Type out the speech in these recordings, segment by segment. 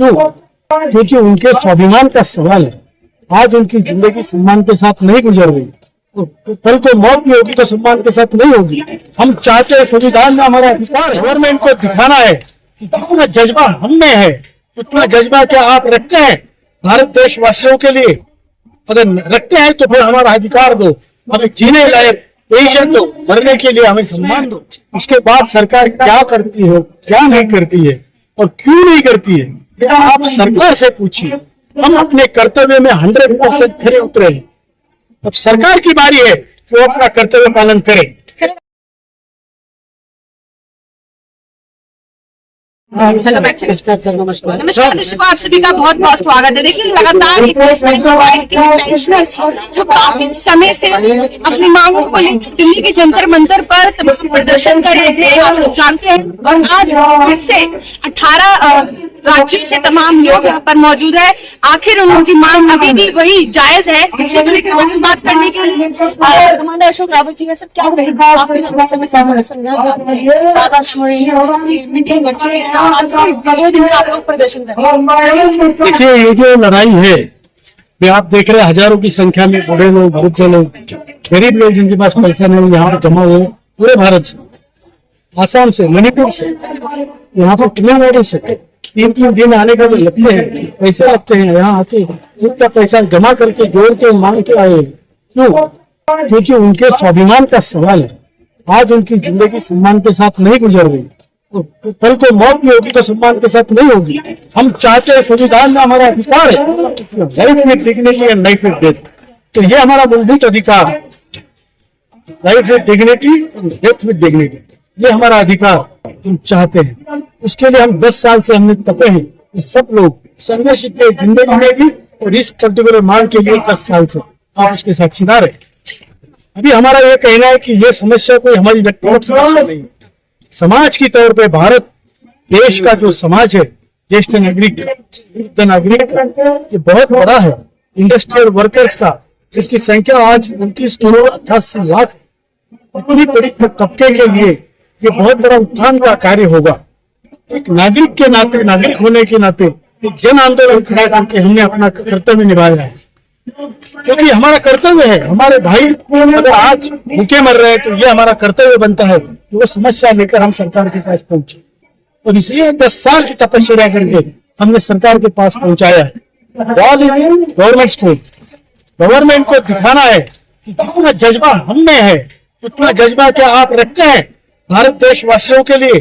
क्यों? क्योंकि उनके स्वाभिमान का सवाल है। आज उनकी जिंदगी सम्मान के साथ नहीं गुजर रही, तो कल को मौत भी होगी तो सम्मान के साथ नहीं होगी। हम चाहते हैं संविधान में हमारा अधिकार गवर्नमेंट को दिखाना है कि जितना जज्बा हम में है उतना जज्बा क्या आप रखते हैं भारत देशवासियों के लिए? अगर रखते हैं तो फिर हमारा अधिकार दो, हमें जीने लायक पेंशन दो, मरने के लिए हमें सम्मान दो। उसके बाद सरकार क्या करती है, क्या नहीं करती है और क्यों नहीं करती है, ये आप सरकार से पूछिए। हम अपने कर्तव्य में 100% खरे उतरे हैं। अब सरकार की बारी है कि वो अपना कर्तव्य पालन करे। हेलो नमस्कार दर्शकों, आप सभी का बहुत बहुत स्वागत है। देखिए लगातार पेंशनर्स जो काफी समय से अपनी मांगों को लेकर दिल्ली के जंतर मंतर पर तमाम प्रदर्शन कर रहे थे, आप लोग जानते हैं। और आज इससे 18 राज्यों से तमाम लोग यहाँ पर मौजूद है। आखिर उनकी मांग अभी भी वही जायज है, इससे को लेकर वैसे बात करने के लिए कमांडर अशोक रावत जी का सब क्या कहेंगे? काफी लंबे समय से मीटिंग कर चुके हैं और आज 2 दिन का आप लोग प्रदर्शन कर रहे हैं। देखिए, ये जो लड़ाई है ये आप देख रहे हैं, हजारों की संख्या में बूढ़े लोग, वृद्ध लोग, गरीब लोग जिनके पास पैसा नहीं, यहाँ पर जमा हुए पूरे भारत से, आसाम से, मणिपुर से, यहाँ पर तमिलनाडु से 3-3 दिन आने का भी लगते हैं, पैसे लगते हैं। यहाँ आके इतना पैसा जमा करके जोड़ के मांग के आए। क्यों? क्योंकि उनके स्वाभिमान का सवाल है। आज उनकी जिंदगी सम्मान के साथ नहीं गुजर रही, तो कल को मौत भी होगी तो सम्मान के साथ नहीं होगी। हम चाहते हैं संविधान में हमारा अधिकार है life with dignity and life with death, तो ये हमारा मूलभूत अधिकार है, life with dignity and death with dignity, ये हमारा अधिकार हम चाहते हैं। उसके लिए हम 10 साल से हमने तपे हैं। ये सब लोग संघर्ष के जिंदगी में भी और इस पर्टिकुलर मांग के लिए 10 साल से आप उसके साक्षीदार है। अभी हमारा ये कहना है कि ये समस्या कोई हमारी व्यक्तिगत समस्या नहीं है, समाज की तौर पे भारत देश का जो समाज है, ज्येष्ठ नागरिक, वृद्ध नागरिक, ये बहुत बड़ा है। इंडस्ट्रियल वर्कर्स का जिसकी संख्या आज 29 करोड़ 88 लाख, इतनी बड़ी तबके के लिए ये बहुत बड़ा उत्थान का कार्य होगा। एक नागरिक के नाते, नागरिक होने के नाते एक जन आंदोलन खड़ा करके हमने अपना कर्तव्य निभाया है, क्योंकि हमारा कर्तव्य है। हमारे भाई अगर आज भूखे मर रहे हैं तो ये हमारा कर्तव्य बनता है कि वो समस्या लेकर हम सरकार के पास पहुंचे, और इसलिए 10 साल की तपस्या करके हमने सरकार के पास पहुंचाया है। गवर्नमेंट स्कूल, गवर्नमेंट को दिखाना है कि जितना जज्बा हम में है उतना जज्बा क्या आप रखते हैं भारत देशवासियों के लिए?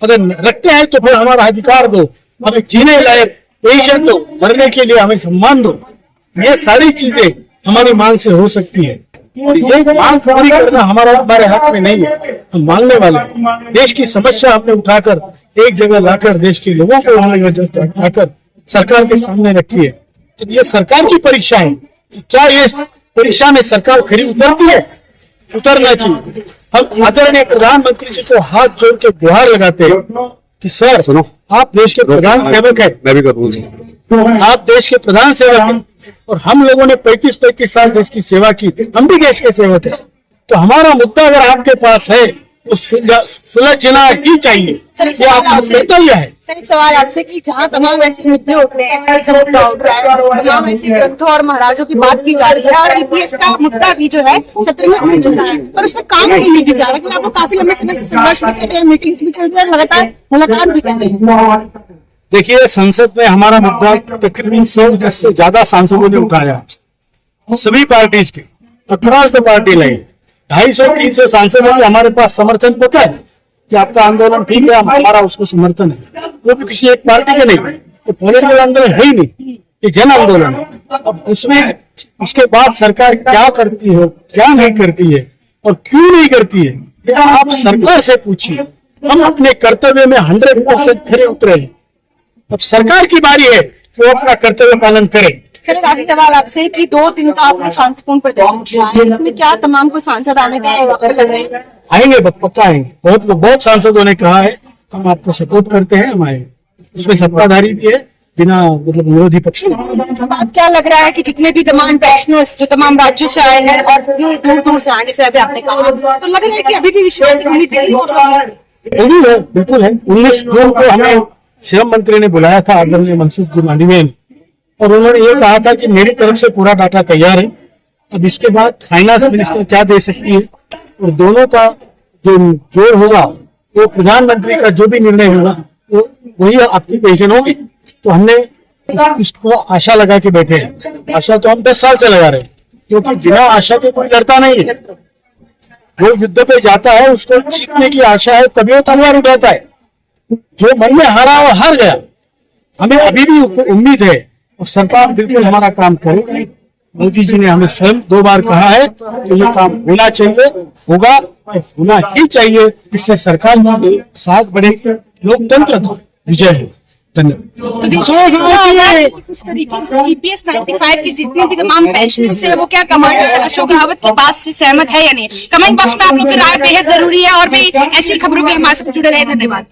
अगर रखते हैं तो फिर हमारा अधिकार दो, हमें जीने लायक पेंशन दो, मरने के लिए हमें सम्मान दो। ये सारी चीजें हमारी मांग से हो सकती है, और ये मांग पूरी करना हमारे हाथ में नहीं है। हम मांगने वाले हैं। देश की समस्या हमने उठाकर एक जगह लाकर देश के लोगों को लाकर सरकार के सामने रखी है। तो ये सरकार की परीक्षा है कि क्या ये परीक्षा में सरकार खरी उतरती है? उतरना चाहिए। हम आदरणीय प्रधानमंत्री जी को हाथ जोड़ के गुहार लगाते हैं कि सर, सुनो, आप देश के प्रधान सेवक है, मैं भी करूँ, आप देश के प्रधान सेवक हैं, और हम लोगों ने 35 साल देश की सेवा की, हम भी देश के सेवक हैं। तो हमारा मुद्दा अगर आपके पास है तो सुलझना ही चाहिए। ये आपका कर्तव्य है। सर, एक सवाल आपसे कि जहाँ तमाम ऐसे मुद्दे उठ रहे हैं, ऐसे मुद्दा उठ रहा है, तमाम ऐसे ग्रंथों और महाराजों की बात की जा रही है, और ईपीएस का मुद्दा भी जो है सत्र में उठ चुका है, पर उसमें काम नहीं किया जा रहा, क्योंकि आप लोग काफी लंबे समय से संघर्ष भी कर रहे हैं, मीटिंग्स भी चल रही है, लगातार मुलाकात भी कर रहे हैं। देखिए, संसद में हमारा मुद्दा तकरीबन 100 से ज्यादा सांसदों ने उठाया, सभी पार्टीज के, अक्रॉस द पार्टी लाइन। 250-300 सांसदों के हमारे पास समर्थन पत्र है कि आपका आंदोलन ठीक है, हमारा उसको समर्थन है। वो भी किसी एक पार्टी के नहीं, ये पॉलिटिकल आंदोलन है ही नहीं, ये जन आंदोलन है। अब उसमें उसके बाद सरकार क्या करती है, क्या नहीं करती है और क्यों नहीं करती है, ये आप सरकार से पूछिए। हम अपने कर्तव्य में 100% खरे उतरे हैं। अब सरकार की बारी है कि वो अपना कर्तव्य पालन करे। चलिए, आखिरी सवाल आपसे कि 2 दिन का आपने शांतिपूर्ण प्रदर्शन किया है, इसमें क्या तमाम को सांसद आने का वक्त लग रहे हैं? आएंगे, पक्का आएंगे। बहुत सांसदों ने कहा है हम आपको सपोर्ट करते हैं, हम आएंगे। उसमें सत्ताधारी भी है, बिना मतलब विरोधी पक्ष। बात क्या लग रहा है कि जितने भी तमाम पेंशनर्स जो तमाम राज्यों से आए हैं और इतने दूर से आए, जैसे अभी आपने कहा, तो लग रहा है कि अभी भी विश्वास है, बिल्कुल है। 19 जून को हमें श्रम मंत्री ने बुलाया था, आदरणीय मनसुख जी मांडविया ने, और उन्होंने ये कहा था कि मेरी तरफ से पूरा डाटा तैयार है। अब इसके बाद फाइनेंस मिनिस्टर क्या दे सकती है और दोनों का जो जोड़ होगा वो प्रधानमंत्री का जो भी निर्णय होगा वो वही आपकी पेंशन होगी। तो हमने इसको आशा लगा के बैठे हैं। आशा तो हम 10 साल से लगा रहे हैं, क्योंकि बिना आशा के कोई लड़ता नहीं है। जो युद्ध पे जाता है उसको जीतने की आशा है, तभी वो तलवार उठाता है। जो मन में हारा वो हार गया। हमें अभी भी उम्मीद है और सरकार बिल्कुल हमारा काम करेगी। मोदी जी ने हमें स्वयं 2 बार कहा है कि ये काम होना चाहिए, होगा और होना ही चाहिए। इससे सरकार की साथ बढ़ेगी, लोकतंत्र का विजय हो। धन्यवाद। तो देखिए इस तरीके से EPS 95 के जितने भी तमाम पेंशनर्स है वो क्या कमांडर अशोक रावत की बात से सहमत है या नहीं? कमेंट बॉक्स में आप लोग की राय बेहद जरूरी है और भी ऐसी खबरों के लिए हमारे साथ जुड़े रहे। धन्यवाद।